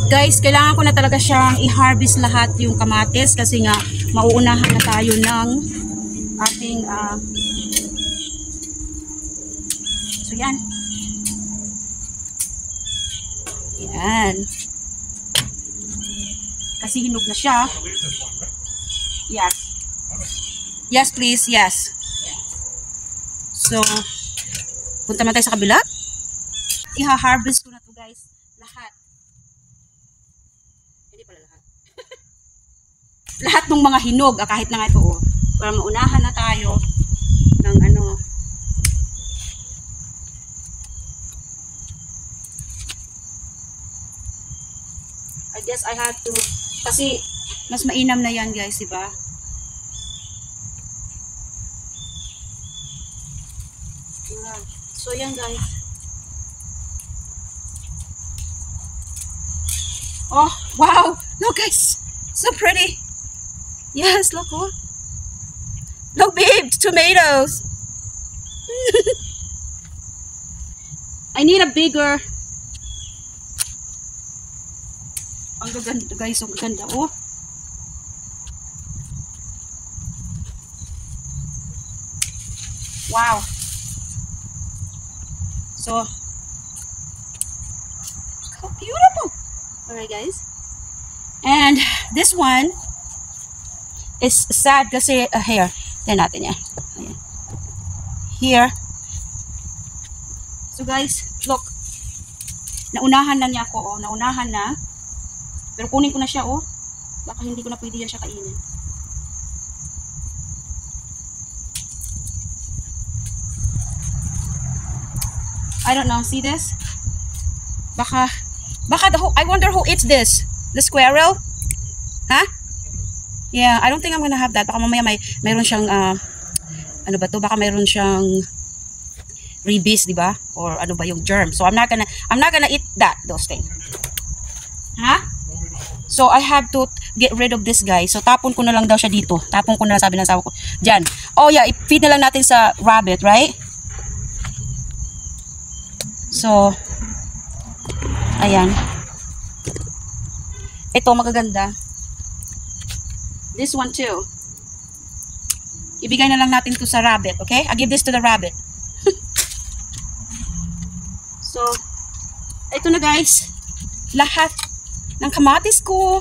Guys, kailangan ko na talaga siyang i-harvest lahat yung kamatis kasi nga mauunahan na tayo ng ating so yan. Yan. Kasi hinog na siya. Yes. Yes, please. Yes. So, punta na tayo sa kabila. Iha-harvest ko na to guys. Lahat. Hindi pala lahat. Lahat ng mga hinog. Kahit na nga ito. Oh, para maunahan na tayo ng ano. I guess I had to. Kasi mas mainam na yan guys. Diba? So yan guys. Oh wow, look guys, so pretty. Yes, look, oh. Look babe, tomatoes. I need a bigger. Ang gaganda guys, ang gaganda, oh. Wow. So, how beautiful. Alright guys. And this one is sad kasi here. Tignan natin yan. Ayan. Here. So guys, look. Naunahan na niya ako. Oh. Naunahan na. Pero kunin ko na siya. Oh. Baka hindi ko na pwede yan siya kainin. I don't know. See this? Baka I wonder who eats this. The squirrel? Huh? Yeah, I don't think I'm gonna have that. Baka mamaya mayroon siyang ano ba to? Baka mayroon siyang rabies, di ba? Or ano ba yung germ. So I'm not gonna eat those things. Huh? So I have to get rid of this guy. So tapon ko na lang daw siya dito. Tapon ko na lang, sabi ng asawa ko. Diyan. Oh yeah, i-feed na lang natin sa rabbit, right? So, ayan. Ito, magaganda. This one too. Ibigay na lang natin to sa rabbit, okay? I give this to the rabbit. So, ito na guys. Lahat ng kamatis ko.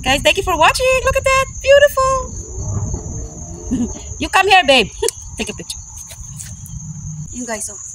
Guys, thank you for watching. Look at that. Beautiful. You come here, babe. Take a picture. You guys, oh.